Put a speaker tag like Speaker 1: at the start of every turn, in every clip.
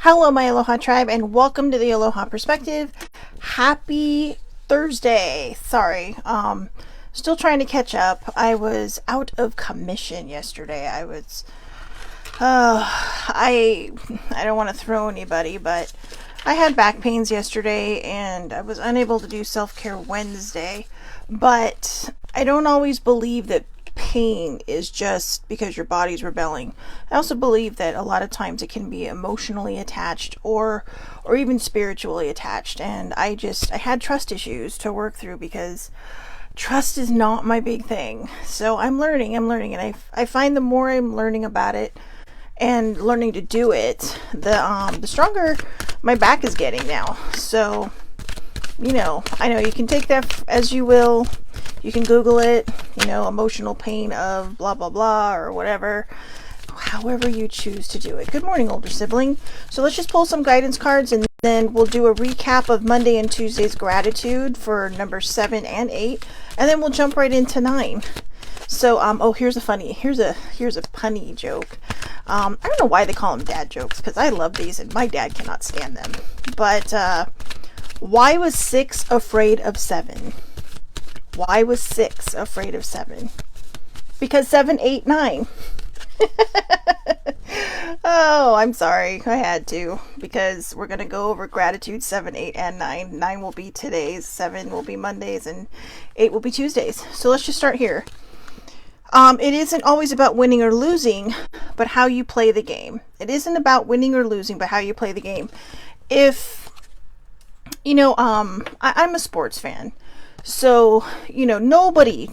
Speaker 1: Hello, my Aloha tribe, and welcome to the Aloha Perspective. Happy Thursday. Sorry, still trying to catch up. I was out of commission yesterday. I don't want to throw anybody, but I had back pains yesterday, and I was unable to do self-care Wednesday. But I don't always believe that pain is just because your body's rebelling. I also believe that a lot of times it can be emotionally attached or even spiritually attached. And I had trust issues to work through because trust is not my big thing. So I'm learning, and I find the more I'm learning about it and learning to do it, the stronger my back is getting now. So, I know you can take that as you will. You can Google it, emotional pain of blah, blah, blah, or whatever, however you choose to do it. Good morning, older sibling. So let's just pull some guidance cards, and then we'll do a recap of Monday and Tuesday's gratitude for number 7 and 8, and then we'll jump right into 9. So, here's a punny joke. I don't know why they call them dad jokes, because I love these, and my dad cannot stand them. But, why was 6 afraid of 7? Why was 6 afraid of 7? Because 7, 8, 9. Oh, I'm sorry. I had to. Because we're going to go over gratitude 7, 8, and 9. 9 will be today's, 7 will be Monday's, and 8 will be Tuesday's. So let's just start here. It isn't always about winning or losing, but how you play the game. It isn't about winning or losing, but how you play the game. I'm a sports fan. So, nobody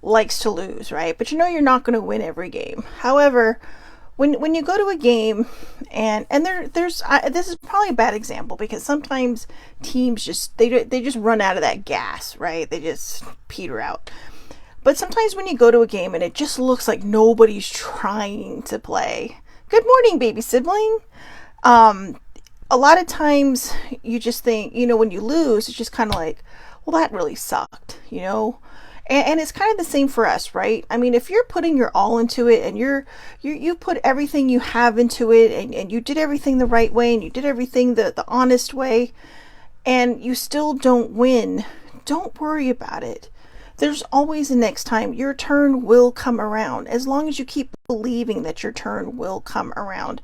Speaker 1: likes to lose, right? But you're not going to win every game. However, when you go to a game and there's this is probably a bad example because sometimes teams just run out of that gas, right? They just peter out. But sometimes when you go to a game and it just looks like nobody's trying to play. Good morning, baby sibling. A lot of times you just think, when you lose, it's just kind of like, well, that really sucked, and it's kind of the same for us, right? I mean, if you're putting your all into it and you put everything you have into it and you did everything the right way and you did everything the honest way and you still don't win, don't worry about it. There's always a next time. Your turn will come around as long as you keep believing that your turn will come around.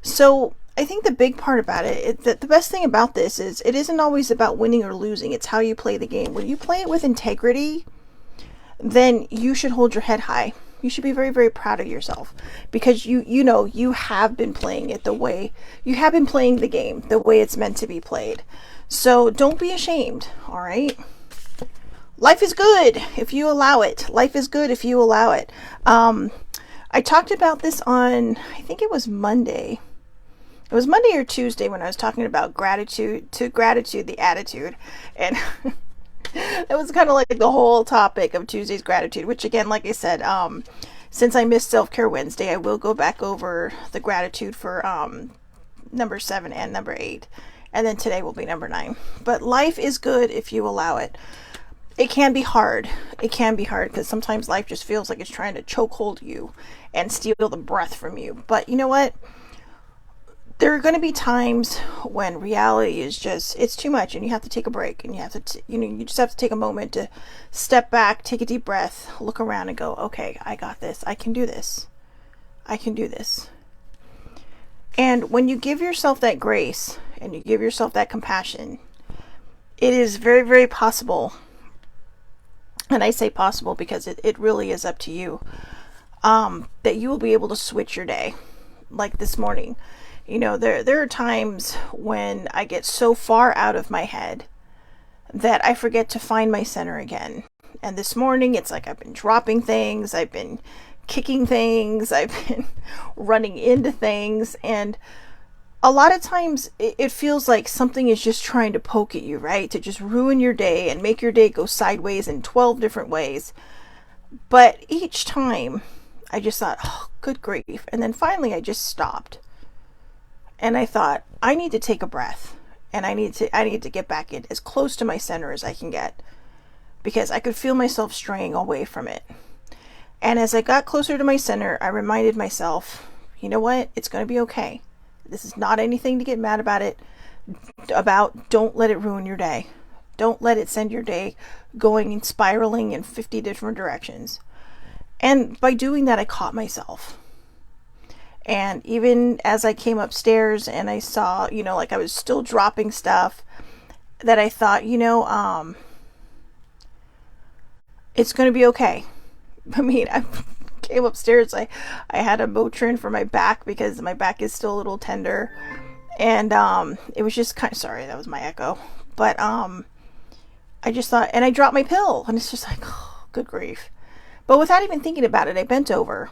Speaker 1: So I think the big part about it, the best thing about this is it isn't always about winning or losing. It's how you play the game. When you play it with integrity, then you should hold your head high. You should be very, very proud of yourself because you have been playing it you have been playing the game the way it's meant to be played. So don't be ashamed, all right? Life is good if you allow it. Life is good if you allow it. I talked about this on, I think it was Monday. It was Monday or Tuesday when I was talking about gratitude, the attitude. And it was kind of like the whole topic of Tuesday's gratitude, which again, like I said, since I missed Self-Care Wednesday, I will go back over the gratitude for number 7 and number 8. And then today will be number 9. But life is good if you allow it. It can be hard. It can be hard because sometimes life just feels like it's trying to chokehold you and steal the breath from you. But you know what? There are going to be times when reality is just, it's too much and you have to take a break and you have to, you just have to take a moment to step back, take a deep breath, look around and go, okay, I got this. I can do this. I can do this. And when you give yourself that grace and you give yourself that compassion, it is very, very possible. And I say possible because it really is up to you, that you will be able to switch your day. Like this morning. There are times when I get so far out of my head that I forget to find my center again. And this morning, it's like I've been dropping things, I've been kicking things, I've been running into things. And a lot of times it feels like something is just trying to poke at you, right? To just ruin your day and make your day go sideways in 12 different ways. But each time I just thought, oh, good grief. And then finally I just stopped. And I thought, I need to take a breath and I need to get back in as close to my center as I can get because I could feel myself straying away from it. And as I got closer to my center, I reminded myself, you know what? It's going to be okay. This is not anything to get mad about. Don't let it ruin your day. Don't let it send your day going and spiraling in 50 different directions. And by doing that, I caught myself. And even as I came upstairs and I saw, like I was still dropping stuff, that I thought, it's going to be okay. I mean, I came upstairs, I had a Motrin for my back because my back is still a little tender. And it was just kind of, sorry, that was my echo. But I just thought, and I dropped my pill, and it's just like, oh, good grief. But without even thinking about it, I bent over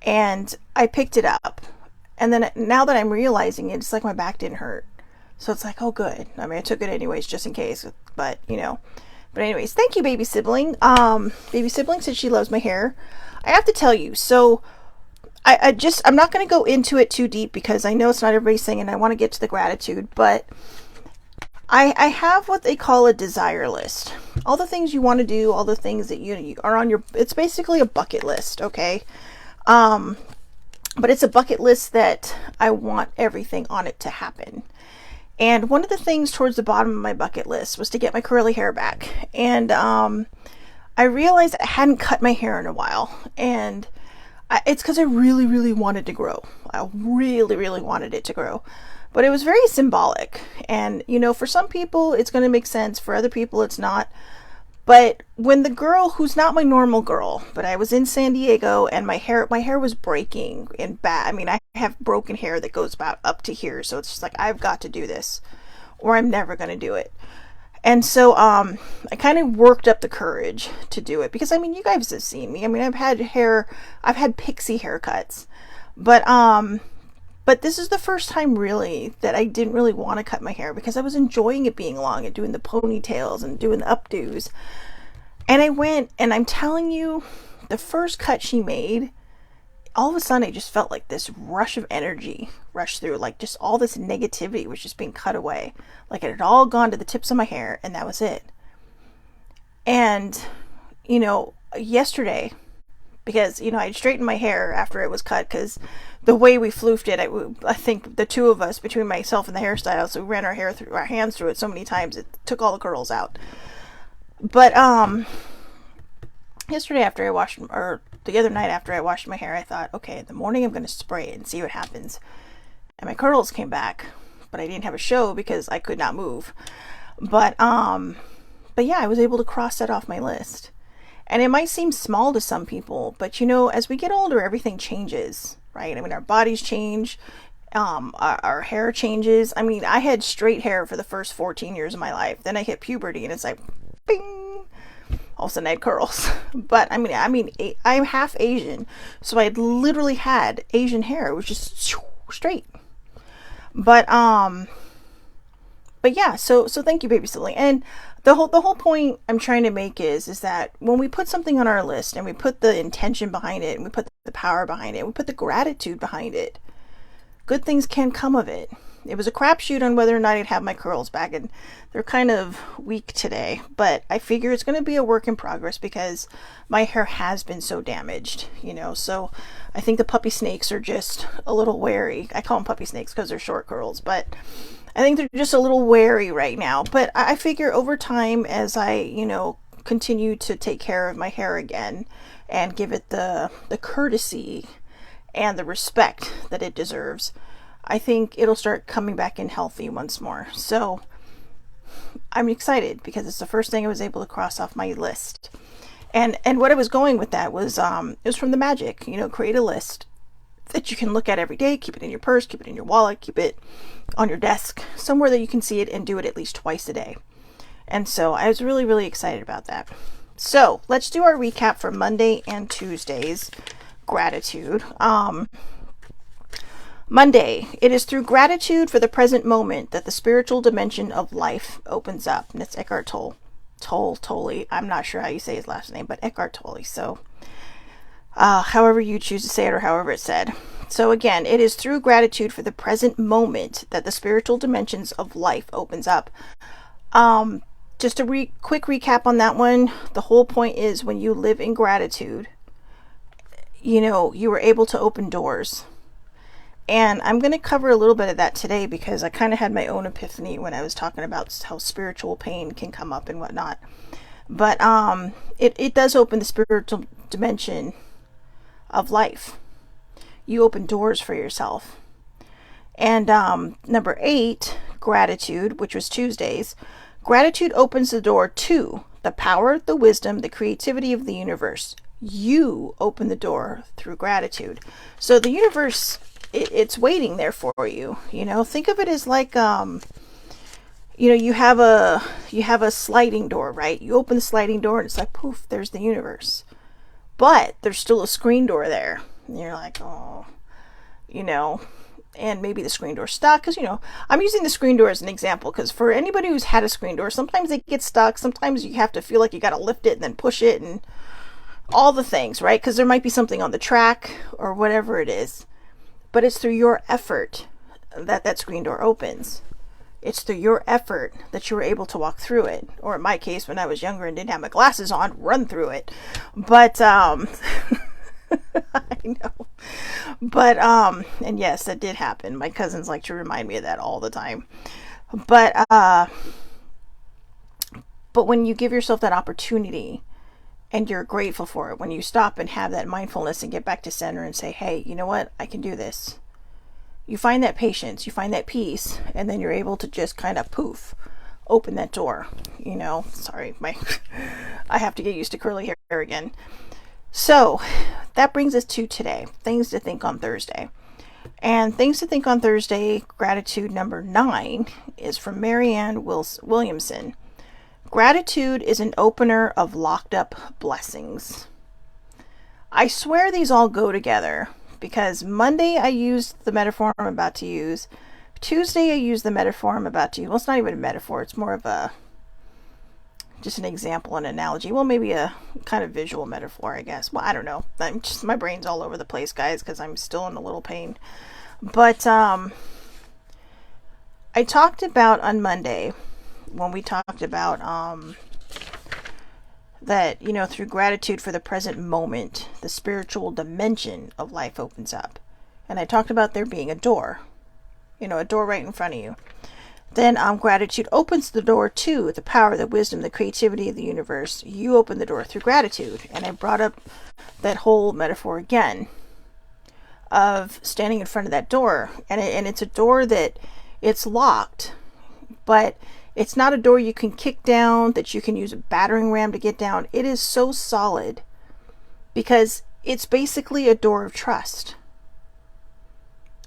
Speaker 1: and I picked it up. And then now that I'm realizing it, it's like my back didn't hurt. So it's like, oh, good. I mean, I took it anyways, just in case. But, But anyways, thank you, baby sibling. Baby sibling said she loves my hair. I have to tell you, so I'm not going to go into it too deep because I know it's not everybody's thing and I want to get to the gratitude, but I have what they call a desire list. All the things you want to do, all the things that you are on it's basically a bucket list, okay? But it's a bucket list that I want everything on it to happen. And one of the things towards the bottom of my bucket list was to get my curly hair back. And I realized I hadn't cut my hair in a while. And it's because I really, really wanted to grow. I really, really wanted it to grow. But it was very symbolic. And, for some people, it's going to make sense. For other people, it's not. But when the girl, who's not my normal girl, but I was in San Diego and my hair was breaking and bad. I mean, I have broken hair that goes about up to here. So it's just like, I've got to do this or I'm never going to do it. And so I kind of worked up the courage to do it because, I mean, you guys have seen me. I mean, I've had pixie haircuts, but this is the first time really that I didn't really want to cut my hair because I was enjoying it being long and doing the ponytails and doing the updos. And I went, and I'm telling you, the first cut she made, all of a sudden I just felt like this rush of energy rush through, like just all this negativity was just being cut away. Like it had all gone to the tips of my hair and that was it. And, yesterday, because, I straightened my hair after it was cut because the way we floofed it, I think the two of us, between myself and the hairstylist, we ran our hands through it so many times, it took all the curls out. But, yesterday after I washed, or the other night after I washed my hair, I thought, okay, in the morning I'm going to spray it and see what happens. And my curls came back, but I didn't have a show because I could not move. But yeah, I was able to cross that off my list. And it might seem small to some people, but as we get older, everything changes, right? I mean, our bodies change, our hair changes. I mean, I had straight hair for the first 14 years of my life. Then I hit puberty and it's like, bing, all of a sudden I had curls. But I mean, I'm half Asian, so I had literally had Asian hair. It was just straight. But yeah, so thank you, baby sibling. And the whole point I'm trying to make is that when we put something on our list and we put the intention behind it and we put the power behind it, and we put the gratitude behind it, good things can come of it. It was a crapshoot on whether or not I'd have my curls back, and they're kind of weak today, but I figure it's going to be a work in progress because my hair has been so damaged, so I think the puppy snakes are just a little wary. I call them puppy snakes because they're short curls, but I think they're just a little wary right now. But I figure over time, as I, continue to take care of my hair again and give it the courtesy and the respect that it deserves, I think it'll start coming back in healthy once more. So I'm excited because it's the first thing I was able to cross off my list. And what I was going with that was, it was from the magic, create a list that you can look at every day, keep it in your purse, keep it in your wallet, keep it on your desk, somewhere that you can see it, and do it at least twice a day. And so I was really, really excited about that. So let's do our recap for Monday and Tuesday's gratitude. Monday, it is through gratitude for the present moment that the spiritual dimension of life opens up. And it's Eckhart Tolle. I'm not sure how you say his last name, but Eckhart Tolle. So however you choose to say it or however it's said. So again, it is through gratitude for the present moment that the spiritual dimensions of life opens up. Just a quick recap on that one. The whole point is when you live in gratitude, you are able to open doors. And I'm going to cover a little bit of that today because I kind of had my own epiphany when I was talking about how spiritual pain can come up and whatnot. But it does open the spiritual dimension of life. You open doors for yourself. And number 8, gratitude, which was Tuesdays. Gratitude opens the door to the power, the wisdom, the creativity of the universe. You open the door through gratitude. So the universe, it's waiting there for you. Think of it as like you have a sliding door, right? You open the sliding door and it's like poof, there's the universe. But there's still a screen door there. And you're like, oh, and maybe the screen door's stuck, because I'm using the screen door as an example, because for anybody who's had a screen door, sometimes they get stuck, sometimes you have to feel like you got to lift it and then push it and all the things, right? Because there might be something on the track or whatever it is, but it's through your effort that screen door opens. It's through your effort that you were able to walk through it, or in my case, when I was younger and didn't have my glasses on, run through it. But I know. But and yes, that did happen. My cousins like to remind me of that all the time. But when you give yourself that opportunity and you're grateful for it, when you stop and have that mindfulness and get back to center and say, hey, you know what? I can do this. You find that patience, you find that peace, and then you're able to just kind of poof, open that door. Sorry, I have to get used to curly hair again. So that brings us to today, things to think on Thursday. And things to think on Thursday, gratitude number 9 is from Marianne Williamson. Gratitude is an opener of locked up blessings. I swear these all go together, because Monday I used the metaphor I'm about to use. Tuesday I used the metaphor I'm about to use. Well, it's not even a metaphor, it's more of just an example, an analogy. Well, maybe a kind of visual metaphor, I guess. Well, I don't know. My brain's all over the place, guys, because I'm still in a little pain. But I talked about on Monday, when we talked about that, through gratitude for the present moment, the spiritual dimension of life opens up. And I talked about there being a door, a door right in front of you. Then gratitude opens the door to the power, the wisdom, the creativity of the universe. You open the door through gratitude. And I brought up that whole metaphor again of standing in front of that door. And it's a door that it's locked, but it's not a door you can kick down, that you can use a battering ram to get down. It is so solid because it's basically a door of trust.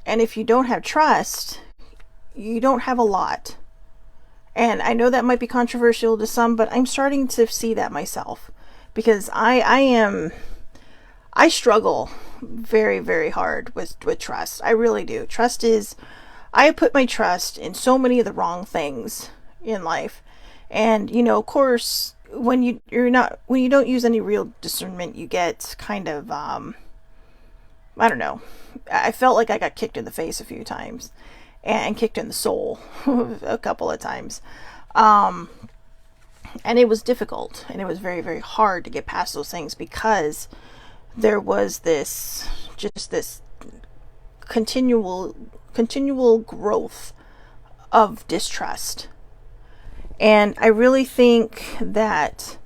Speaker 1: And if you don't have trust, you don't have a lot. And I know that might be controversial to some, but I'm starting to see that myself, because I struggle very, very hard with trust. I really do. I put my trust in so many of the wrong things in life. And of course, when you don't use any real discernment, you get kind of I don't know. I felt like I got kicked in the face a few times and kicked in the soul a couple of times. And it was difficult, and it was very, very hard to get past those things, because there was this continual growth of distrust. And I really think that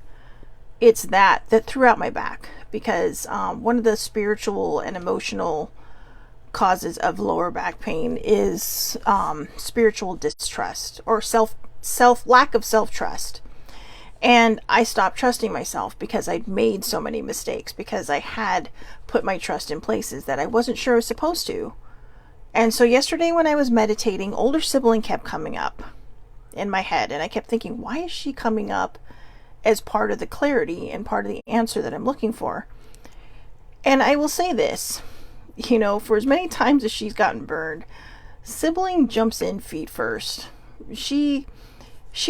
Speaker 1: it's that threw out my back, because one of the spiritual and emotional causes of lower back pain is spiritual distrust, or lack of self-trust. And I stopped trusting myself because I'd made so many mistakes, because I had put my trust in places that I wasn't sure I was supposed to. And so yesterday when I was meditating, older sibling kept coming up in my head, and I kept thinking, why is she coming up as part of the clarity and part of the answer that I'm looking for? And I will say this, for as many times as she's gotten burned, sibling jumps in feet first. She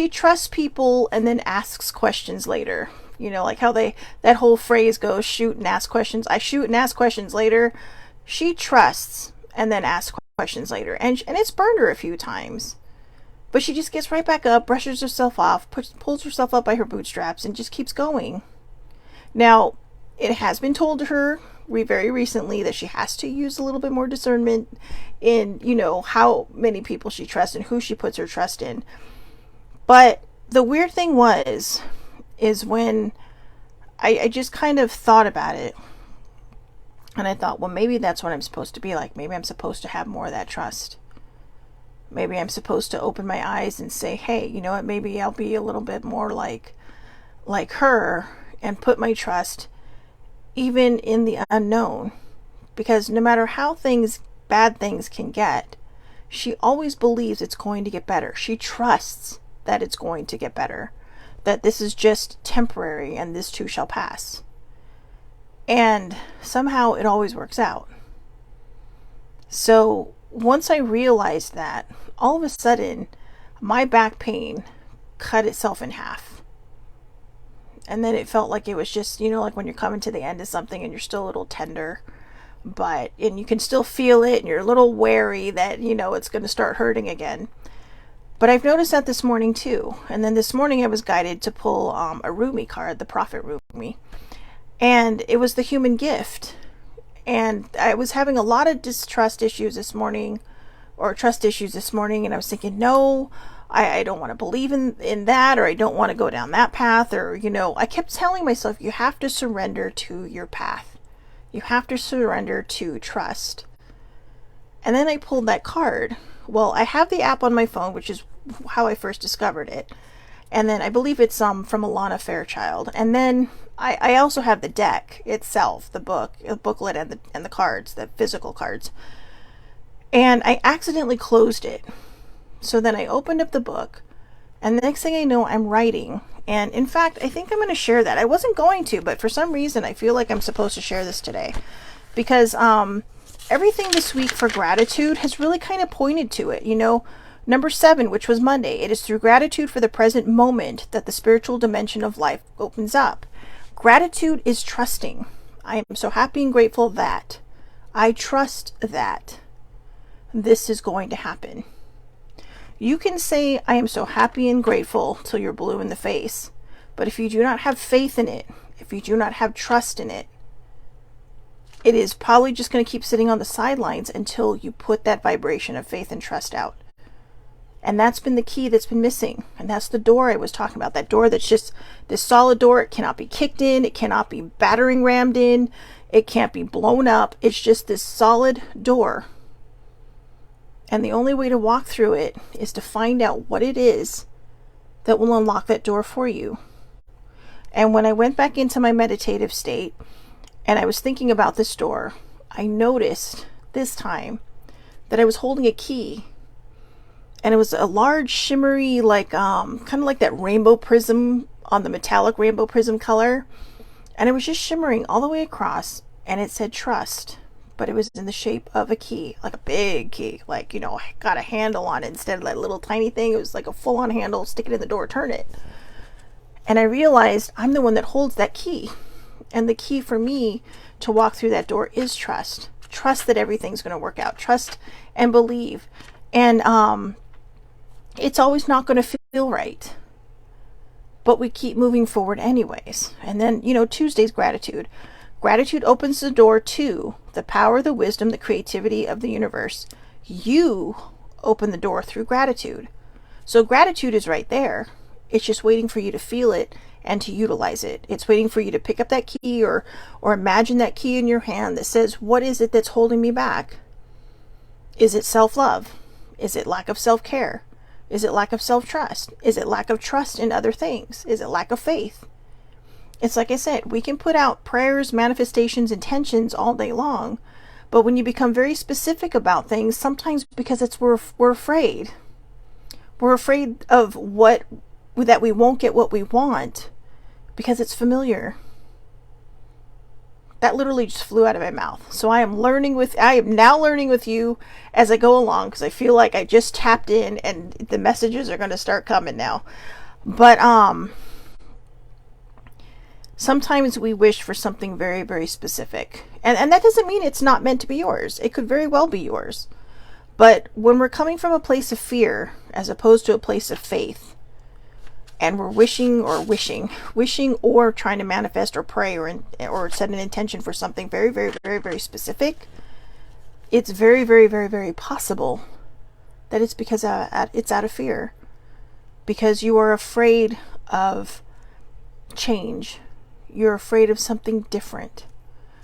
Speaker 1: trusts people and then asks questions later. Like how that whole phrase goes, shoot and ask questions. I shoot and ask questions later. She trusts and then asks questions later. And it's burned her a few times. But she just gets right back up, brushes herself off, pulls herself up by her bootstraps, and just keeps going. Now, it has been told to her very recently that she has to use a little bit more discernment in, how many people she trusts and who she puts her trust in. But the weird thing is when I just kind of thought about it, and I thought, well, maybe that's what I'm supposed to be like. Maybe I'm supposed to have more of that trust. Maybe I'm supposed to open my eyes and say, hey, you know what, maybe I'll be a little bit more like her and put my trust even in the unknown. Because no matter how bad things can get, she always believes it's going to get better. She trusts that it's going to get better, that this is just temporary and this too shall pass. And somehow it always works out. So once I realized that, all of a sudden my back pain cut itself in half. And then it felt like it was just, like when you're coming to the end of something and you're still a little tender, and you can still feel it and you're a little wary that, it's going to start hurting again. But I've noticed that this morning too. And then this morning I was guided to pull a Rumi card, the Prophet Rumi. And it was the human gift. And I was having a lot of trust issues this morning. And I was thinking, no, I don't want to believe in that, or I don't want to go down that path, or, I kept telling myself, you have to surrender to your path. You have to surrender to trust. And then I pulled that card. Well, I have the app on my phone, which is how I first discovered it. And then I believe it's from Alana Fairchild. And then I also have the deck itself, the booklet and the cards, the physical cards. And I accidentally closed it. So then I opened up the book, and the next thing I know, I'm writing. And in fact, I think I'm going to share that. I wasn't going to, but for some reason, I feel like I'm supposed to share this today. Because everything this week for gratitude has really kind of pointed to it. Number 7, which was Monday, it is through gratitude for the present moment that the spiritual dimension of life opens up. Gratitude is trusting. I am so happy and grateful that I trust that this is going to happen. You can say, I am so happy and grateful till you're blue in the face. But if you do not have faith in it, if you do not have trust in it, it is probably just going to keep sitting on the sidelines until you put that vibration of faith and trust out. And that's been the key that's been missing. And that's the door I was talking about. That door that's just this solid door. It cannot be kicked in. It cannot be battering rammed in. It can't be blown up. It's just this solid door. And the only way to walk through it is to find out what it is that will unlock that door for you. And when I went back into my meditative state and I was thinking about this door, I noticed this time that I was holding a key. And it was a large shimmery, kind of like that rainbow prism on the metallic rainbow prism color. And it was just shimmering all the way across. And it said trust. But it was in the shape of a key, like a big key, got a handle on it instead of that little tiny thing. It was like a full-on handle, stick it in the door, turn it. And I realized I'm the one that holds that key. And the key for me to walk through that door is trust. Trust that everything's going to work out. Trust and believe. And it's always not going to feel right. But we keep moving forward anyways. And then, Tuesday's gratitude. Gratitude opens the door to the power, the wisdom, the creativity of the universe. You open the door through gratitude. So gratitude is right there. It's just waiting for you to feel it and to utilize it. It's waiting for you to pick up that key or imagine that key in your hand that says, what is it that's holding me back? Is it self-love? Is it lack of self-care? Is it lack of self-trust? Is it lack of trust in other things? Is it lack of faith? It's like I said, we can put out prayers, manifestations, intentions all day long, but when you become very specific about things, sometimes because we're afraid. We're afraid of that we won't get what we want because it's familiar. That literally just flew out of my mouth. So I am now learning with you as I go along, because I feel like I just tapped in and the messages are going to start coming now. But sometimes we wish for something very, very specific. And that doesn't mean it's not meant to be yours. It could very well be yours. But when we're coming from a place of fear as opposed to a place of faith, and we're wishing or trying to manifest or pray or set an intention for something very, very, very, very specific, it's very, very, very, very possible that it's because it's out of fear, because you are afraid of change. You're afraid of something different.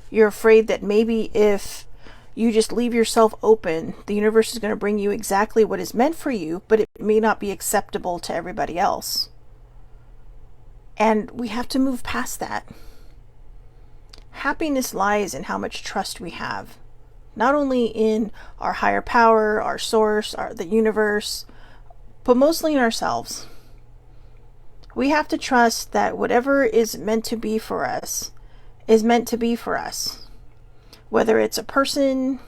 Speaker 1: You're afraid that maybe if you just leave yourself open, the universe is going to bring you exactly what is meant for you, but it may not be acceptable to everybody else. And we have to move past that. Happiness lies in how much trust we have, not only in our higher power, our source, the universe, but mostly in ourselves. We have to trust that whatever is meant to be for us is meant to be for us. Whether it's a person,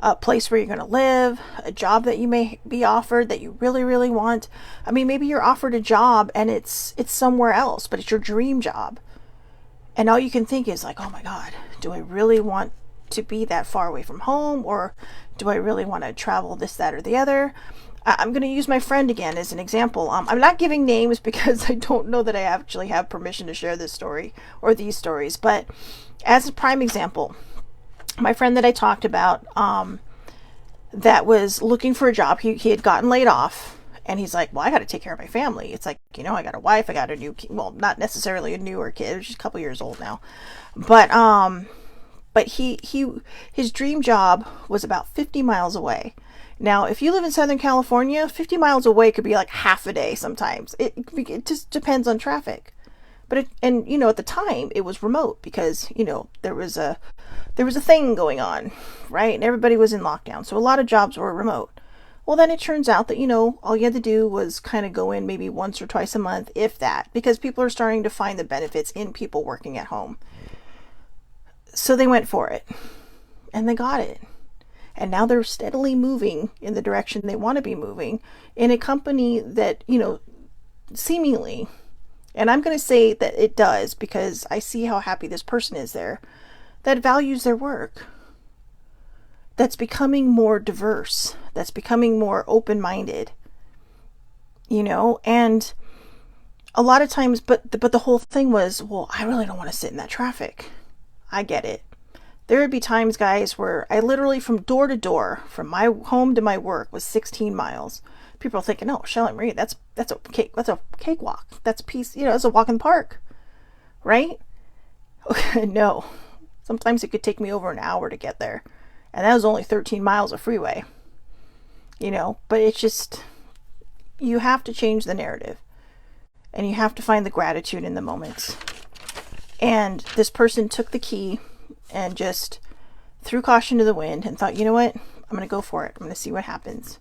Speaker 1: a place where you're going to live, a job that you may be offered that you really, really want. I mean, maybe you're offered a job and it's somewhere else, but it's your dream job. And all you can think is like, oh my God, do I really want to be that far away from home? Or do I really want to travel this, that, or the other? I'm going to use my friend again as an example. I'm not giving names because I don't know that I actually have permission to share this story or these stories. But as a prime example, my friend that I talked about, that was looking for a job, he had gotten laid off, and he's like, well, I got to take care of my family. It's like, I got a wife, I got a new kid. Well, not necessarily a newer kid, she's a couple years old now. But his dream job was about 50 miles away. Now, if you live in Southern California, 50 miles away could be like half a day sometimes. It just depends on traffic. But at the time it was remote because, there was a thing going on, right? And everybody was in lockdown. So a lot of jobs were remote. Well, then it turns out that, all you had to do was kind of go in maybe once or twice a month, if that, because people are starting to find the benefits in people working at home. So they went for it and they got it. And now they're steadily moving in the direction they want to be moving in a company that, seemingly, and I'm going to say that it does because I see how happy this person is there, that values their work, that's becoming more diverse, that's becoming more open-minded, and a lot of times, but the whole thing was, well, I really don't want to sit in that traffic. I get it. There would be times, guys, where I literally from door to door, from my home to my work, was 16 miles. People are thinking, "Oh, Shelley Marie, that's a cakewalk. That's a piece, it's a walk in the park, right?" No, sometimes it could take me over an hour to get there, and that was only 13 miles of freeway. But it's just, you have to change the narrative, and you have to find the gratitude in the moments. And this person took the key and just threw caution to the wind and thought, you know what, I'm going to go for it. I'm going to see what happens.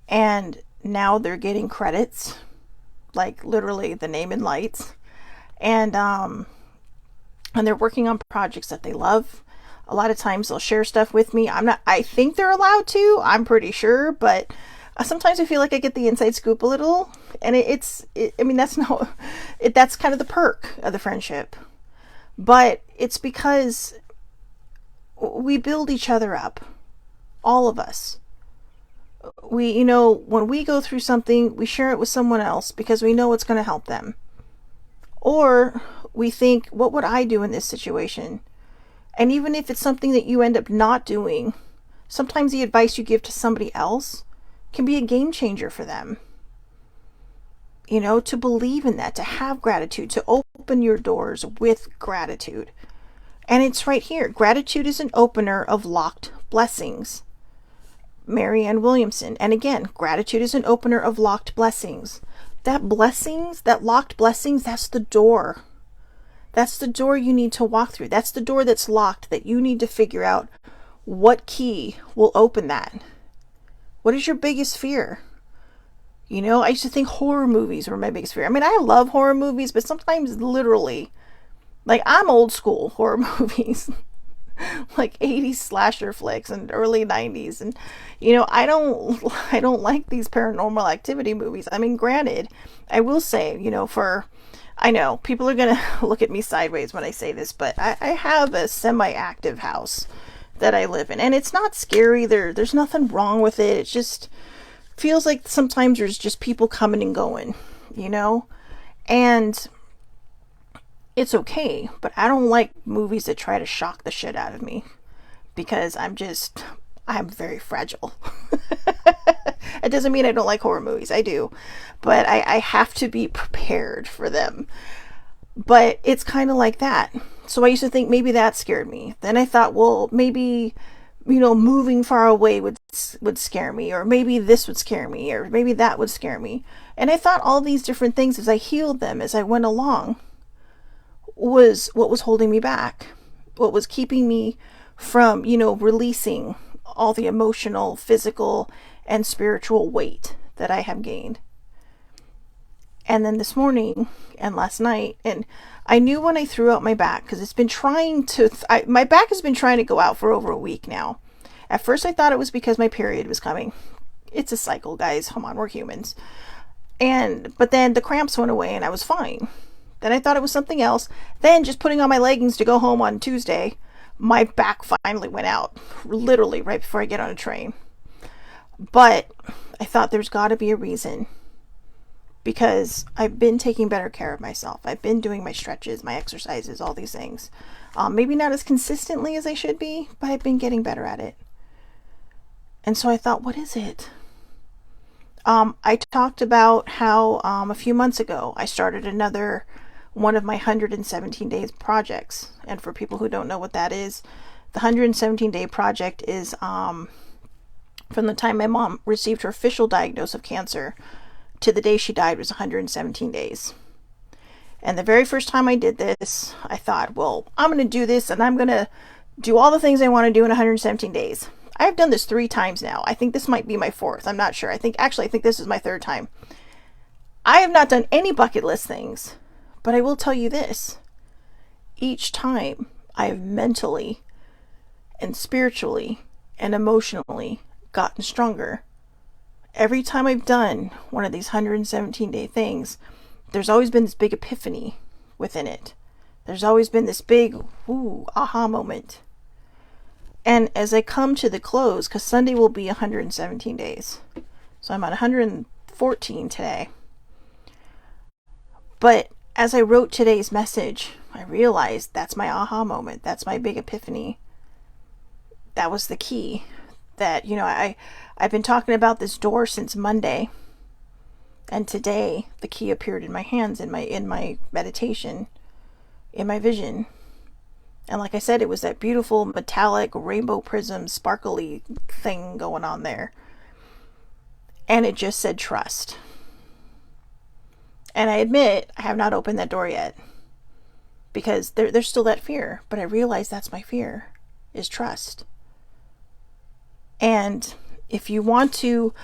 Speaker 1: And now they're getting credits, like literally the name in lights. And they're working on projects that they love. A lot of times they'll share stuff with me. I think they're allowed to, I'm pretty sure, but sometimes I feel like I get the inside scoop a little. And that's kind of the perk of the friendship. But it's because we build each other up, all of us. When we go through something, we share it with someone else because we know it's going to help them. Or we think, what would I do in this situation? And even if it's something that you end up not doing, sometimes the advice you give to somebody else can be a game changer for them. To believe in that, to have gratitude, to open your doors with gratitude. And it's right here. Gratitude is an opener of locked blessings. Marianne Williamson. And again, gratitude is an opener of locked blessings. That locked blessings, that's the door. That's the door you need to walk through. That's the door that's locked that you need to figure out what key will open that. What is your biggest fear? I used to think horror movies were my biggest fear. I mean, I love horror movies, but sometimes literally, like, I'm old school horror movies, like 80s slasher flicks and early 90s. And, I don't like these paranormal activity movies. I mean, granted, I will say, I know people are going to look at me sideways when I say this, but I have a semi-active house that I live in, and it's not scary. There's nothing wrong with it. It's just feels like sometimes there's just people coming and going, you know? And it's okay, but I don't like movies that try to shock the shit out of me because I'm very fragile. It doesn't mean I don't like horror movies. I do. But I have to be prepared for them. But it's kind of like that. So I used to think maybe that scared me. Then I thought, well, maybe, moving far away would scare me, or maybe this would scare me, or maybe that would scare me. And I thought all these different things as I healed them, as I went along, was what was holding me back. What was keeping me from, releasing all the emotional, physical, and spiritual weight that I have gained. And then this morning and last night, and I knew when I threw out my back, because it's been trying to, my back has been trying to go out for over a week now. At first I thought it was because my period was coming. It's a cycle, guys. Come on, we're humans. But then the cramps went away and I was fine. Then I thought it was something else. Then just putting on my leggings to go home on Tuesday, my back finally went out, literally right before I get on a train. But I thought there's got to be a reason, because I've been taking better care of myself. I've been doing my stretches, my exercises, all these things. Maybe not as consistently as I should be, but I've been getting better at it. And so I thought, what is it? I talked about how a few months ago I started another one of my 117 days projects. And for people who don't know what that is, the 117 day project is from the time my mom received her official diagnosis of cancer to the day she died was 117 days. And the very first time I did this, I thought, well, I'm going to do this and I'm going to do all the things I want to do in 117 days. I've done this 3 times now. I think this might be my 4th. I'm not sure. I think this is my 3rd time. I have not done any bucket list things, but I will tell you this. Each time I have mentally and spiritually and emotionally gotten stronger. Every time I've done one of these 117 day things, there's always been this big epiphany within it. There's always been this big, aha moment. And as I come to the close, because Sunday will be 117 days. So I'm on 114 today. But as I wrote today's message, I realized that's my aha moment. That's my big epiphany. That was the key. That, I've been talking about this door since Monday. And today, the key appeared in my hands, in my meditation, in my vision. And like I said, it was that beautiful metallic rainbow prism sparkly thing going on there. And it just said trust. And I admit, I have not opened that door yet. Because there's still that fear. But I realize that's my fear, is trust. And if you want to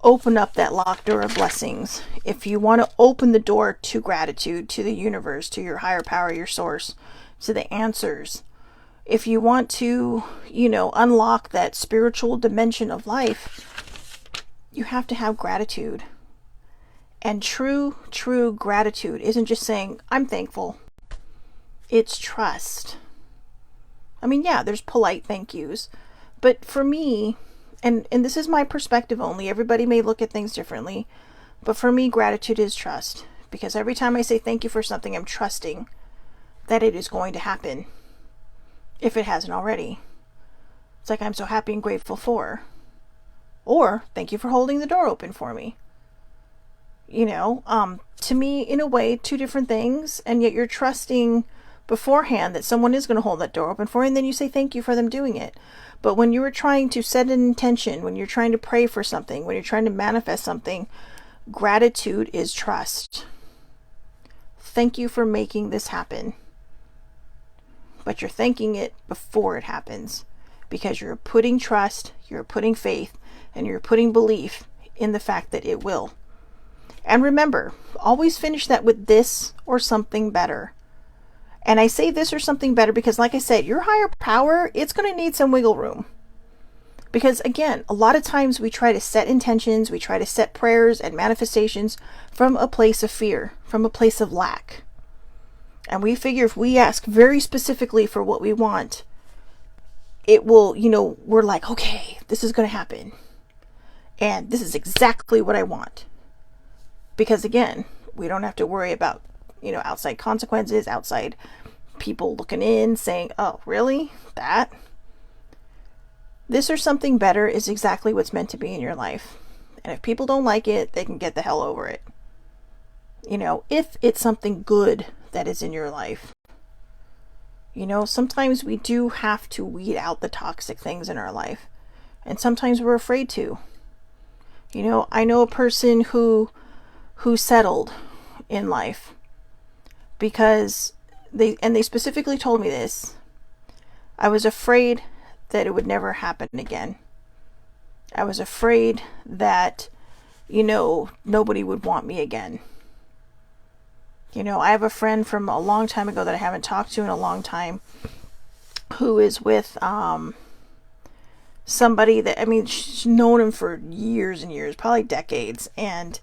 Speaker 1: open up that locked door of blessings, if you want to open the door to gratitude, to the universe, to your higher power, your source, to the answers, if you want to, unlock that spiritual dimension of life, you have to have gratitude. And true gratitude isn't just saying, I'm thankful. It's trust. I mean, yeah, there's polite thank yous. But for me, and this is my perspective only, everybody may look at things differently, but for me, gratitude is trust. Because every time I say thank you for something, I'm trusting that it is going to happen, if it hasn't already. It's like, I'm so happy and grateful for. Or, thank you for holding the door open for me. To me, in a way, 2 different things, and yet you're trusting beforehand that someone is going to hold that door open for you, and then you say thank you for them doing it. But when you are trying to set an intention, when you're trying to pray for something, when you're trying to manifest something, gratitude is trust. Thank you for making this happen. But you're thanking it before it happens, because you're putting trust, you're putting faith, and you're putting belief in the fact that it will. And remember, always finish that with this or something better. And I say this or something better because, like I said, your higher power, it's going to need some wiggle room. Because again, a lot of times we try to set intentions, we try to set prayers and manifestations from a place of fear, from a place of lack. And we figure if we ask very specifically for what we want, it will, we're like, okay, this is going to happen. And this is exactly what I want. Because again, We don't have to worry about, outside consequences, outside people looking in saying, oh, really? That? This or something better is exactly what's meant to be in your life. And if people don't like it, they can get the hell over it. If it's something good that is in your life. Sometimes we do have to weed out the toxic things in our life. And sometimes we're afraid to. I know a person who settled in life because they specifically told me this. I was afraid that it would never happen again. I was afraid that, nobody would want me again. I have a friend from a long time ago that I haven't talked to in a long time who is with somebody that, she's known him for years and years, probably decades. And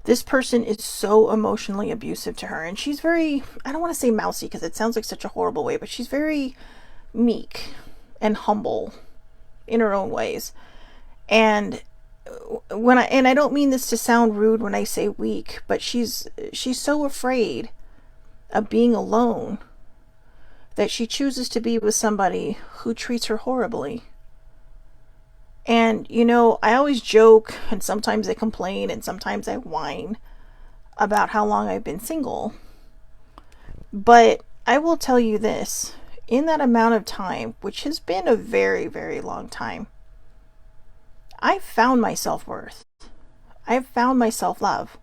Speaker 1: this person is so emotionally abusive to her. And she's very, I don't want to say mousy because it sounds like such a horrible way, but she's very meek and humble in her own ways. And I don't mean this to sound rude when I say weak, but she's so afraid of being alone that she chooses to be with somebody who treats her horribly. And, I always joke, and sometimes I complain, and sometimes I whine about how long I've been single. But I will tell you this, in that amount of time, which has been a very, very long time, I've found my self-worth. I've found my self-love.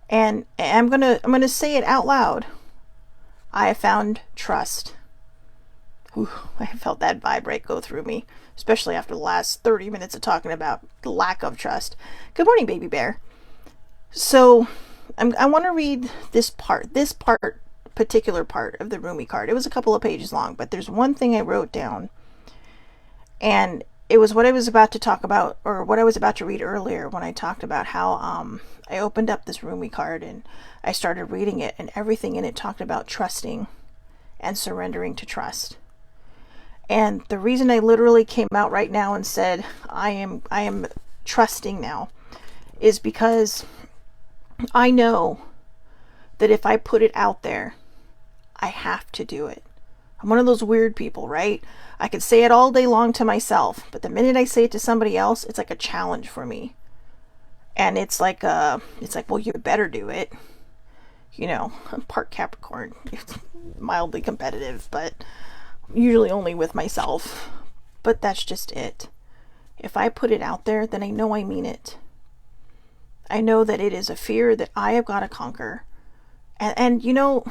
Speaker 1: And I'm gonna say it out loud. I have found trust. Ooh, I felt that vibrate go through me, especially after the last 30 minutes of talking about the lack of trust. Good morning, baby bear. So I want to read this particular part of the Rumi card. It was a couple of pages long, but there's one thing I wrote down, and it was what I was about to talk about, or what I was about to read earlier when I talked about how I opened up this Rumi card and I started reading it, and everything in it talked about trusting and surrendering to trust. And the reason I literally came out right now and said I am trusting now is because I know that if I put it out there, I have to do it. I'm one of those weird people, right? I could say it all day long to myself, but the minute I say it to somebody else, it's like a challenge for me. And it's like, well, you better do it. I'm part Capricorn. It's mildly competitive, but usually only with myself. But that's just it. If I put it out there, then I know I mean it. I know that it is a fear that I have got to conquer. And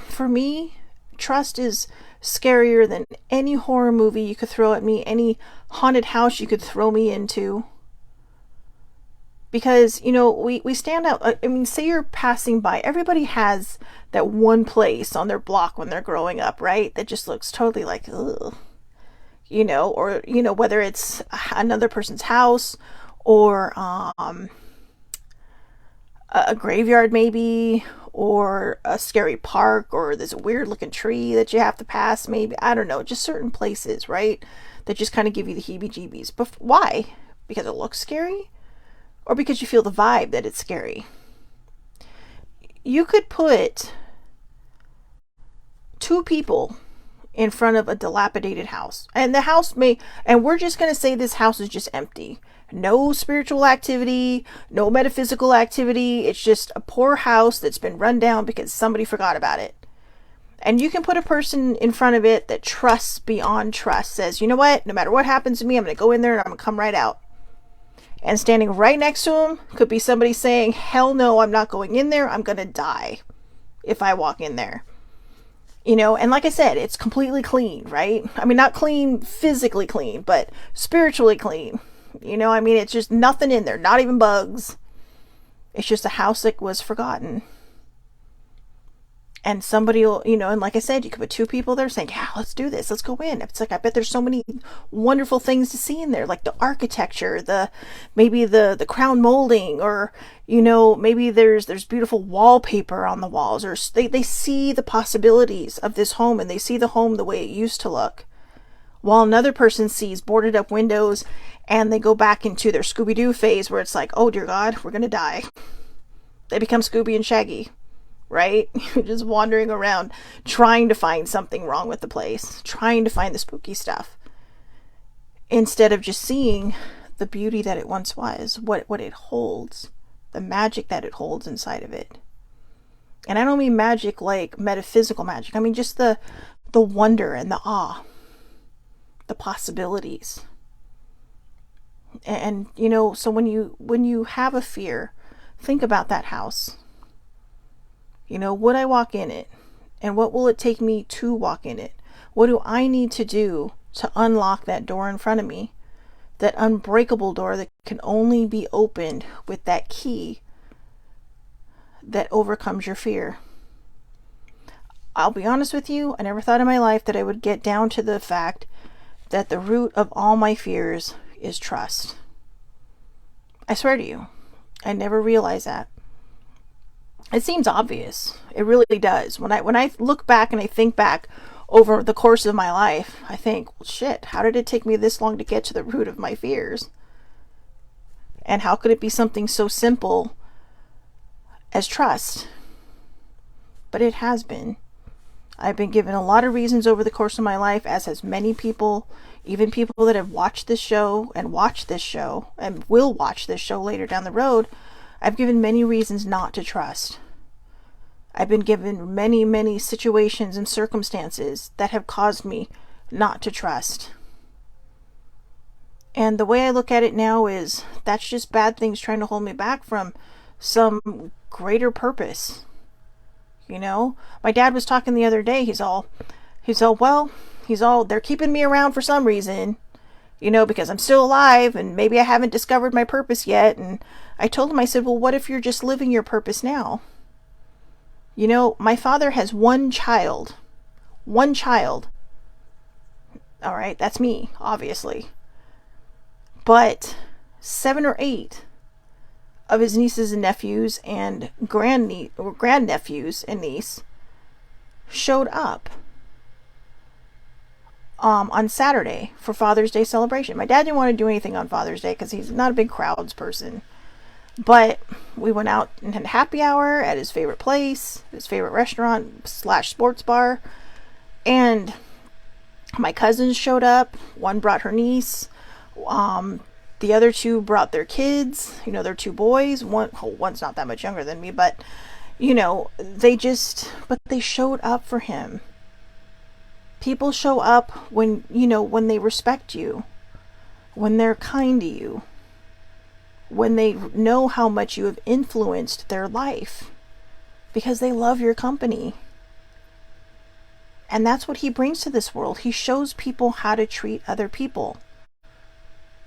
Speaker 1: for me, trust is scarier than any horror movie you could throw at me, any haunted house you could throw me into. Because, we stand out. Say you're passing by. Everybody has that one place on their block when they're growing up, right? That just looks totally like, ugh. Or, whether it's another person's house or a graveyard maybe, or a scary park, or there's a weird looking tree that you have to pass maybe. I don't know, just certain places, right? That just kind of give you the heebie-jeebies. But why? Because it looks scary? Or because you feel the vibe that it's scary? You could put two people in front of a dilapidated house, and the house and we're just going to say this house is just empty. No spiritual activity, no metaphysical activity. It's just a poor house that's been run down because somebody forgot about it. And you can put a person in front of it that trusts beyond trust, says, you know what, no matter what happens to me, I'm going to go in there and I'm going to come right out. And standing right next to him could be somebody saying, hell no, I'm not going in there. I'm going to die if I walk in there. And like I said, it's completely clean, right? Not clean, physically clean, but spiritually clean. It's just nothing in there, not even bugs. It's just a house that was forgotten. And somebody will, and like I said, you could put two people there saying, yeah, let's do this. Let's go in. It's like, I bet there's so many wonderful things to see in there, like the architecture, maybe the crown molding, or, maybe there's beautiful wallpaper on the walls, or they see the possibilities of this home, and they see the home the way it used to look. While another person sees boarded up windows and they go back into their Scooby-Doo phase where it's like, oh dear God, we're going to die. They become Scooby and Shaggy, right? You're just wandering around trying to find something wrong with the place, trying to find the spooky stuff, instead of just seeing the beauty that it once was, what it holds, the magic that it holds inside of it. And I don't mean magic like metaphysical magic. I mean just the wonder and the awe, the possibilities. And you know, so when you have a fear, think about that house. You know, would I walk in it? And what will it take me to walk in it? What do I need to do to unlock that door in front of me? That unbreakable door that can only be opened with that key that overcomes your fear. I'll be honest with you, I never thought in my life that I would get down to the fact that the root of all my fears is trust. I swear to you, I never realized that. It seems obvious. It really does. When I look back and I think back over the course of my life, I think, well, shit, how did it take me this long to get to the root of my fears? And how could it be something so simple as trust? But it has been. I've been given a lot of reasons over the course of my life, as has many people, even people that have watched this show and will watch this show later down the road. I've given many reasons not to trust. I've been given many, many situations and circumstances that have caused me not to trust. And the way I look at it now is that's just bad things trying to hold me back from some greater purpose. You know, my dad was talking the other day. He's all, they're keeping me around for some reason, you know, because I'm still alive and maybe I haven't discovered my purpose yet. And I told him, I said, well, what if you're just living your purpose now? You know, my father has one child. All right, that's me, obviously. But 7 or 8 of his nieces and nephews and grandnephews and niece showed up on Saturday for Father's Day celebration. My dad didn't want to do anything on Father's Day because he's not a big crowds person. But we went out and had happy hour at his favorite place, his favorite restaurant / sports bar. And my cousins showed up. One brought her niece. The other 2 brought their kids. You know, they're 2 boys. One's not that much younger than me, but you know, they showed up for him. People show up when they respect you, when they're kind to you, when they know how much you have influenced their life, because they love your company. And that's what he brings to this world. He shows people how to treat other people.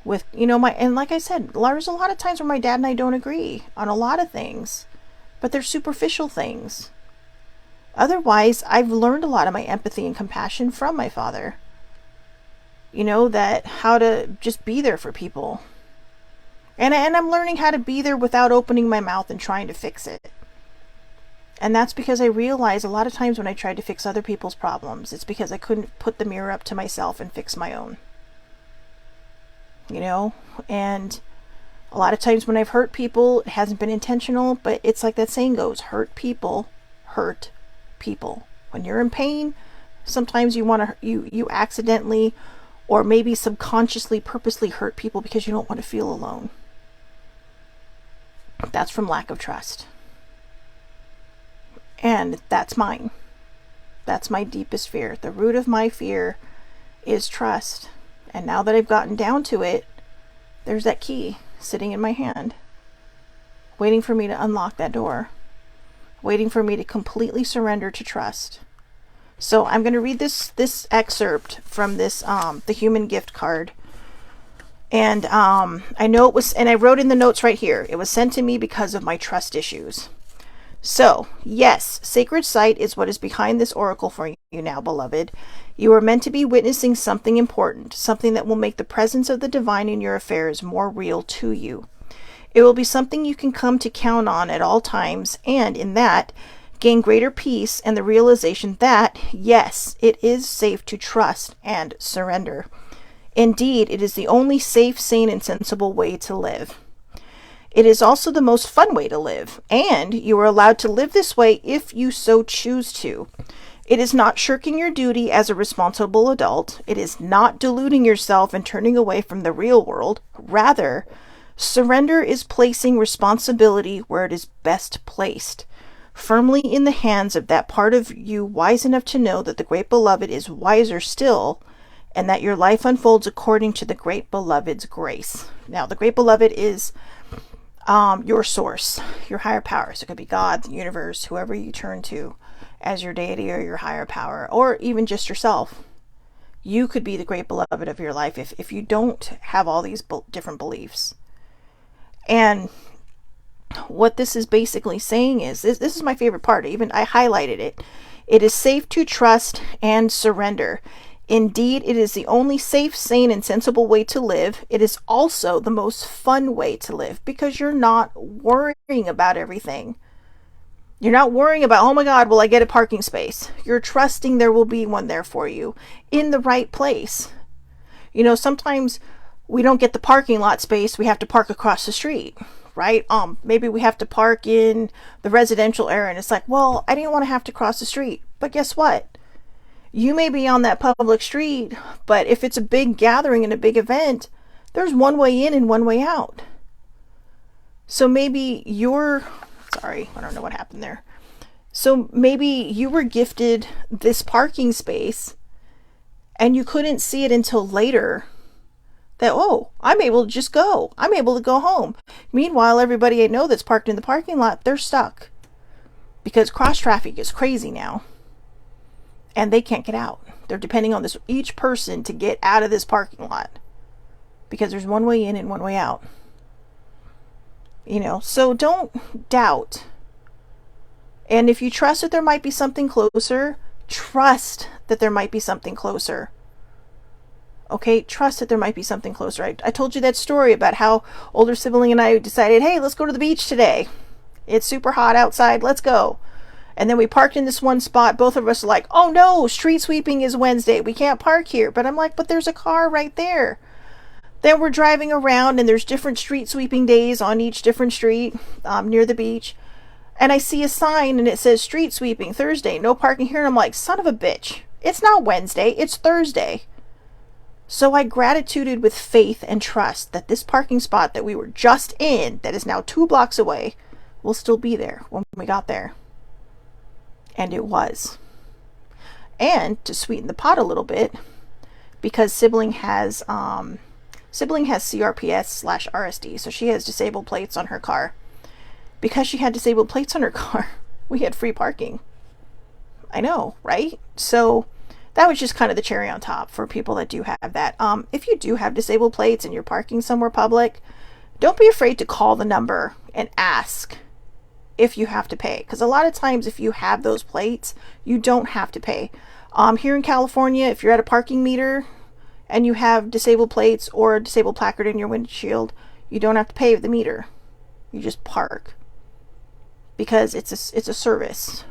Speaker 1: With, you know, and like I said, there's a lot of times where my dad and I don't agree on a lot of things, but they're superficial things. Otherwise, I've learned a lot of my empathy and compassion from my father. You know, that how to just be there for people. And I'm learning how to be there without opening my mouth and trying to fix it. And that's because I realize a lot of times when I tried to fix other people's problems, it's because I couldn't put the mirror up to myself and fix my own. You know, and a lot of times when I've hurt people, it hasn't been intentional, but it's like that saying goes, hurt people hurt people. When you're in pain, sometimes you accidentally or maybe subconsciously purposely hurt people because you don't want to feel alone. That's from lack of trust. And that's mine. That's my deepest fear. The root of my fear is trust. And now that I've gotten down to it, there's that key sitting in my hand, waiting for me to unlock that door, waiting for me to completely surrender to trust. So I'm going to read this excerpt from this the human gift card. And I know it was, and I wrote in the notes right here, it was sent to me because of my trust issues. So, yes, sacred sight is what is behind this oracle for you now, beloved. You are meant to be witnessing something important, something that will make the presence of the divine in your affairs more real to you. It will be something you can come to count on at all times, and in that, gain greater peace and the realization that, yes, it is safe to trust and surrender. Indeed, it is the only safe, sane, and sensible way to live. It is also the most fun way to live, and you are allowed to live this way if you so choose to. It is not shirking your duty as a responsible adult. It is not deluding yourself and turning away from the real world. Rather, surrender is placing responsibility where it is best placed, firmly in the hands of that part of you wise enough to know that the great beloved is wiser still, and that your life unfolds according to the great beloved's grace. Now, the great beloved is your source, your higher power. So it could be God, the universe, whoever you turn to as your deity or your higher power, or even just yourself. You could be the great beloved of your life if you don't have all these different beliefs. And what this is basically saying is, this is my favorite part, even I highlighted it. It is safe to trust and surrender. Indeed, it is the only safe, sane, and sensible way to live. It is also the most fun way to live because you're not worrying about everything. You're not worrying about, oh my God, will I get a parking space? You're trusting there will be one there for you in the right place. You know, sometimes we don't get the parking lot space. We have to park across the street, right? Maybe we have to park in the residential area, and it's like, well, I didn't want to have to cross the street. But guess what? You may be on that public street, but if it's a big gathering and a big event, there's one way in and one way out. So maybe sorry, I don't know what happened there. So maybe you were gifted this parking space and you couldn't see it until later that, oh, I'm able to just go. I'm able to go home. Meanwhile, everybody I know that's parked in the parking lot, they're stuck because cross traffic is crazy now. And they can't get out. They're depending on each person to get out of this parking lot because there's one way in and one way out. You know, so don't doubt. And if you trust that there might be something closer, trust that there might be something closer. Okay, trust that there might be something closer. I told you that story about how older sibling and I decided, hey, let's go to the beach today. It's super hot outside. Let's go. And then we parked in this one spot. Both of us are like, oh no, street sweeping is Wednesday. We can't park here. But I'm like, but there's a car right there. Then we're driving around and there's different street sweeping days on each different street near the beach. And I see a sign and it says street sweeping Thursday, no parking here. And I'm like, son of a bitch. It's not Wednesday, it's Thursday. So I gratituded with faith and trust that this parking spot that we were just in, that is now 2 blocks away, will still be there when we got there. And it was. And to sweeten the pot a little bit, because sibling has CRPS/RSD, so she has disabled plates on her car. Because she had disabled plates on her car, we had free parking. I know, right? So that was just kind of the cherry on top for people that do have that. If you do have disabled plates and you're parking somewhere public, don't be afraid to call the number and ask if you have to pay, because a lot of times if you have those plates, you don't have to pay. Here in California, if you're at a parking meter and you have disabled plates or a disabled placard in your windshield, you don't have to pay the meter. You just park, because it's a service,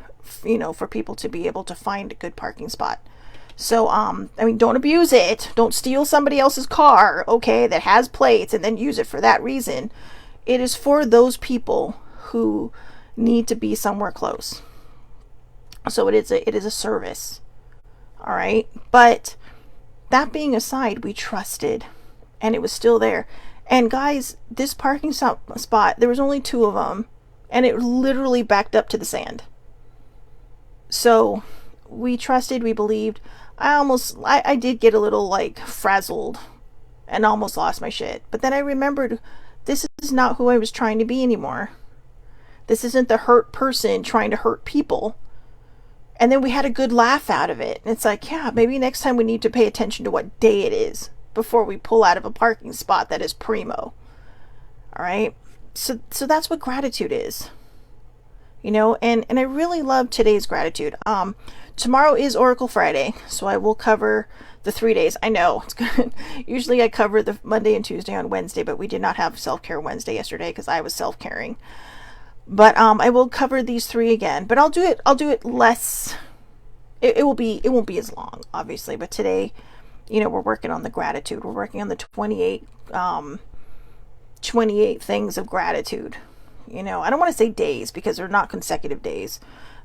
Speaker 1: you know, for people to be able to find a good parking spot. So I mean, don't abuse it. Don't steal somebody else's car, okay, that has plates and then use it for that reason. It is for those people who need to be somewhere close. So it is a service. All right. But that being aside, we trusted and it was still there. And guys, this parking spot, there was only 2 of them and it literally backed up to the sand. So we trusted, we believed. I did get a little like frazzled and almost lost my shit. But then I remembered, this is not who I was trying to be anymore. This isn't the hurt person trying to hurt people. And then we had a good laugh out of it. And it's like, yeah, maybe next time we need to pay attention to what day it is before we pull out of a parking spot that is primo. All right. So that's what gratitude is, you know, and I really love today's gratitude. Tomorrow is Oracle Friday, so I will cover the 3 days. I know it's good. Usually I cover the Monday and Tuesday on Wednesday, but we did not have self-care Wednesday yesterday because I was self-caring. But I will cover these 3 again, but I'll do it less. It won't be as long, obviously, but today, you know, we're working on the gratitude. We're working on the 28 28 things of gratitude. You know, I don't want to say days because they're not consecutive days,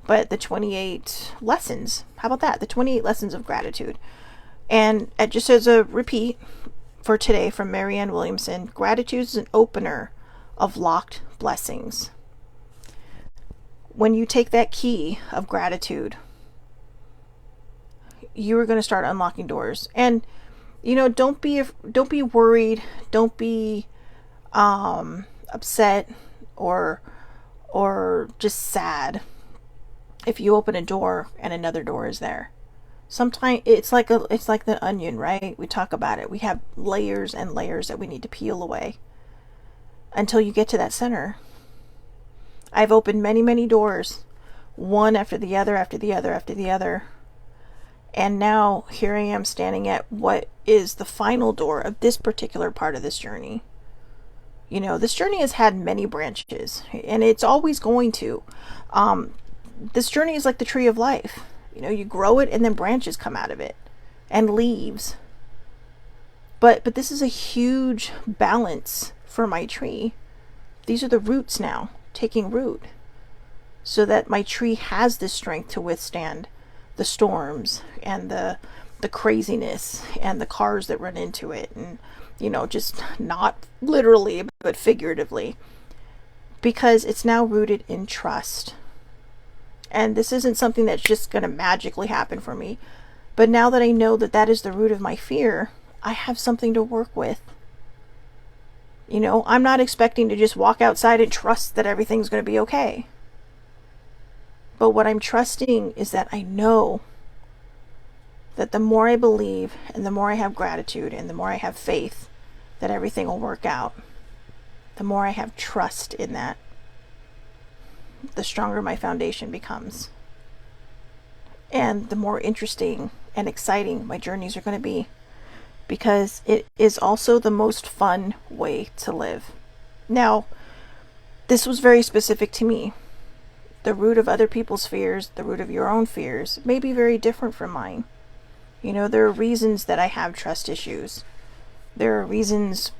Speaker 1: but the 28 lessons. How about that? The 28 lessons of gratitude. And just as a repeat for today from Marianne Williamson, gratitude is an opener of locked blessings. When you take that key of gratitude, you are going to start unlocking doors. And you know, don't be worried, don't be upset or just sad if you open a door and another door is there. Sometimes it's like the onion, right? We talk about it. We have layers and layers that we need to peel away until you get to that center. I've opened many, many doors, one after the other, after the other, after the other. And now here I am standing at what is the final door of this particular part of this journey. You know, this journey has had many branches, and it's always going to. This journey is like the tree of life. You know, you grow it and then branches come out of it and leaves. But this is a huge balance for my tree. These are the roots now taking root so that my tree has the strength to withstand the storms and the craziness and the cars that run into it, and you know, just not literally but figuratively, because it's now rooted in trust. And this isn't something that's just going to magically happen for me, but now that I know that that is the root of my fear, I have something to work with. You know, I'm not expecting to just walk outside and trust that everything's going to be okay. But what I'm trusting is that I know that the more I believe and the more I have gratitude and the more I have faith that everything will work out, the more I have trust in that, the stronger my foundation becomes. And the more interesting and exciting my journeys are going to be, because it is also the most fun way to live. Now, this was very specific to me. The root of other people's fears, the root of your own fears, may be very different from mine. You know, there are reasons that I have trust issues. There are reasons,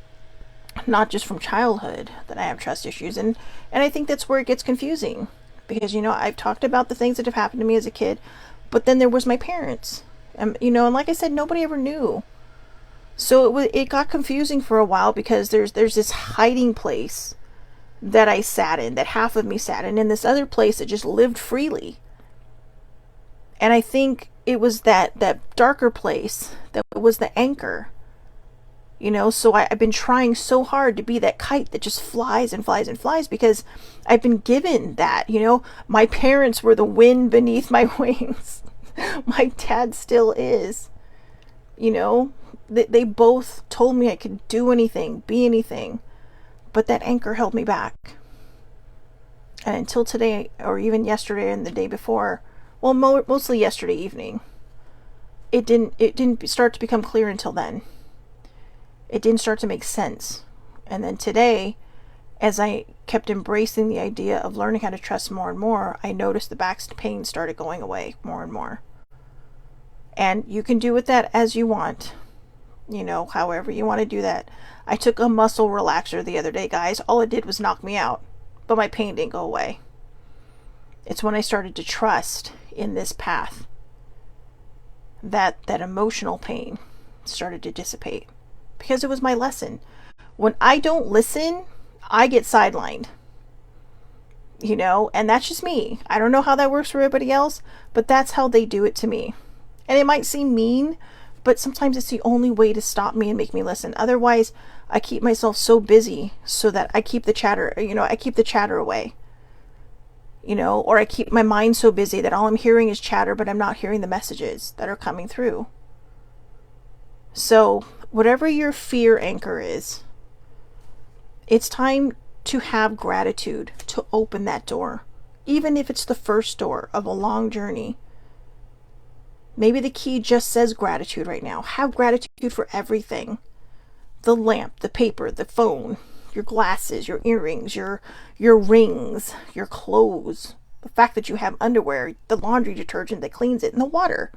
Speaker 1: not just from childhood, that I have trust issues. And I think that's where it gets confusing. Because, you know, I've talked about the things that have happened to me as a kid, but then there was my parents. And, you know, and like I said, nobody ever knew. So it got confusing for a while, because there's this hiding place that I sat in, that half of me sat in this other place that just lived freely. And I think it was that darker place that was the anchor. You know, so I've been trying so hard to be that kite that just flies and flies and flies, because I've been given that. You know, my parents were the wind beneath my wings. My dad still is. You know, they both told me I could do anything, be anything. But that anchor held me back. And until today, or even yesterday and the day before, well, mostly yesterday evening, it didn't start to become clear until then. It didn't start to make sense. And then today, as I kept embracing the idea of learning how to trust more and more, I noticed the back pain started going away more and more. And you can do with that as you want. You know, however you want to do that. I took a muscle relaxer the other day, guys. All it did was knock me out, but my pain didn't go away. It's when I started to trust in this path that emotional pain started to dissipate, because it was my lesson. When I don't listen, I get sidelined. You know, and that's just me. I don't know how that works for everybody else, but that's how they do it to me. And it might seem mean, but sometimes it's the only way to stop me and make me listen. Otherwise, I keep myself so busy so that I keep the chatter, you know, I keep the chatter away. You know, or I keep my mind so busy that all I'm hearing is chatter, but I'm not hearing the messages that are coming through. So, whatever your fear anchor is, it's time to have gratitude to open that door. Even if it's the first door of a long journey. Maybe the key just says gratitude right now. Have gratitude for everything. The lamp, the paper, the phone, your glasses, your earrings, your rings, your clothes, the fact that you have underwear, the laundry detergent that cleans it, and the water,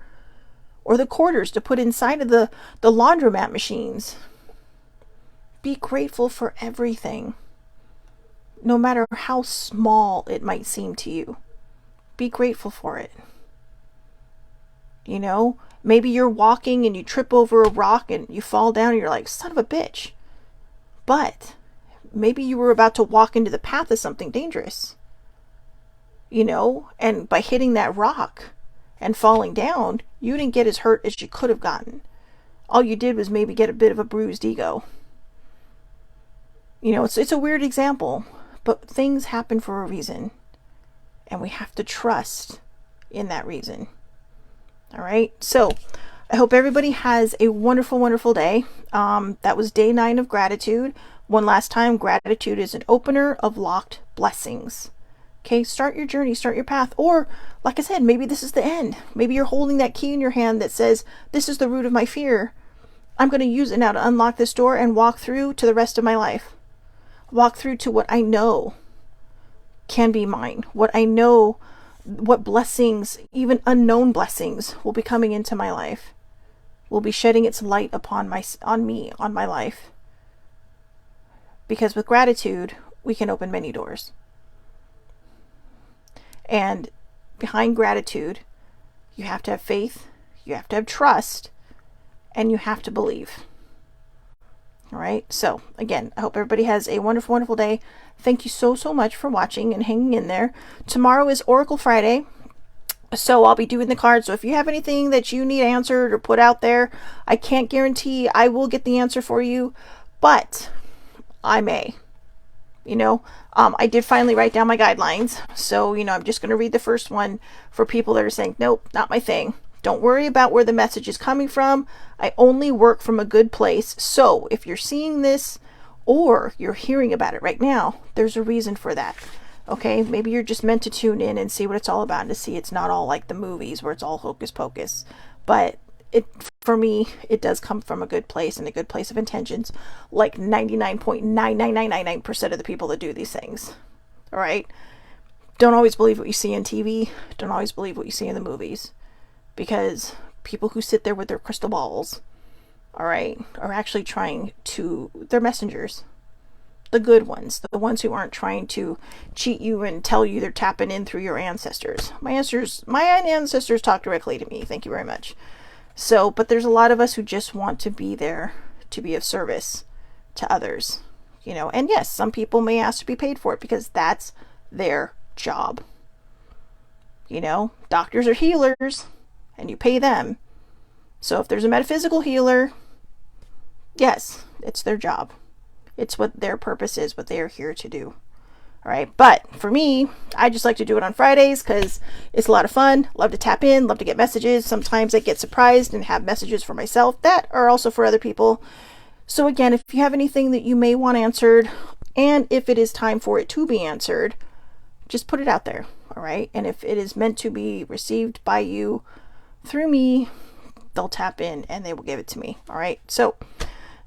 Speaker 1: or the quarters to put inside of the laundromat machines. Be grateful for everything, no matter how small it might seem to you. Be grateful for it. You know, maybe you're walking and you trip over a rock and you fall down and you're like, son of a bitch. But maybe you were about to walk into the path of something dangerous. You know, and by hitting that rock and falling down, you didn't get as hurt as you could have gotten. All you did was maybe get a bit of a bruised ego. You know, it's a weird example, but things happen for a reason. And we have to trust in that reason. All right. So I hope everybody has a wonderful, wonderful day. That was day 9 of gratitude. One last time, gratitude is an opener of locked blessings. Okay, start your journey, start your path. Or, like I said, maybe this is the end. Maybe you're holding that key in your hand that says, this is the root of my fear. I'm going to use it now to unlock this door and walk through to the rest of my life. Walk through to what I know can be mine. What I know, what blessings, even unknown blessings, will be coming into my life. Will be shedding its light upon on my life. Because with gratitude, we can open many doors. And behind gratitude, you have to have faith, you have to have trust, and you have to believe. All right. So again, I hope everybody has a wonderful, wonderful day. Thank you so, so much for watching and hanging in there. Tomorrow is Oracle Friday. So I'll be doing the cards. So if you have anything that you need answered or put out there, I can't guarantee I will get the answer for you, but I may. You know, I did finally write down my guidelines. So, you know, I'm just going to read the first one for people that are saying, nope, not my thing. Don't worry about where the message is coming from. I only work from a good place. So if you're seeing this or you're hearing about it right now, there's a reason for that. Okay, maybe you're just meant to tune in and see what it's all about and to see it's not all like the movies where it's all hocus pocus. But for me, it does come from a good place and a good place of intentions, like 99.99999% of the people that do these things. All right. Don't always believe what you see on TV. Don't always believe what you see in the movies, because people who sit there with their crystal balls, all right, are actually they're messengers. The good ones, the ones who aren't trying to cheat you and tell you they're tapping in through your ancestors. My ancestors talk directly to me. Thank you very much. So, but there's a lot of us who just want to be there to be of service to others, you know, and yes, some people may ask to be paid for it because that's their job. You know, doctors are healers and you pay them. So if there's a metaphysical healer, yes, it's their job. It's what their purpose is, what they are here to do. All right. But for me, I just like to do it on Fridays because it's a lot of fun. Love to tap in, love to get messages. Sometimes I get surprised and have messages for myself that are also for other people. So again, if you have anything that you may want answered, and if it is time for it to be answered, just put it out there. All right. And if it is meant to be received by you through me, they'll tap in and they will give it to me. All right. So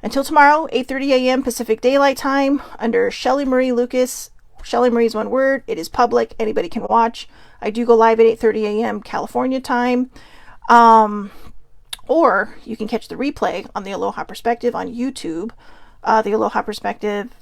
Speaker 1: until tomorrow, 8:30 a.m. Pacific Daylight Time, under Shelly Marie Lucas. Shelly Marie's one word. It is public. Anybody can watch. I do go live at 8:30 a.m. California time. Or you can catch the replay on the Aloha Perspective on YouTube. The Aloha Perspective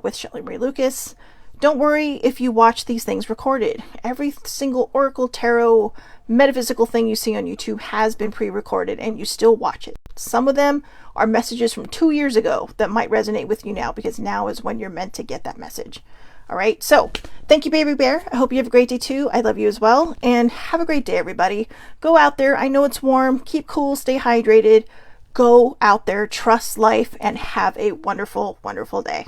Speaker 1: with Shelly Marie Lucas. Don't worry if you watch these things recorded. Every single Oracle, Tarot, metaphysical thing you see on YouTube has been pre-recorded and you still watch it. Some of them are messages from 2 years ago that might resonate with you now, because now is when you're meant to get that message. All right. So thank you, baby bear. I hope you have a great day too. I love you as well. And have a great day, everybody. Go out there. I know it's warm. Keep cool. Stay hydrated. Go out there. Trust life and have a wonderful, wonderful day.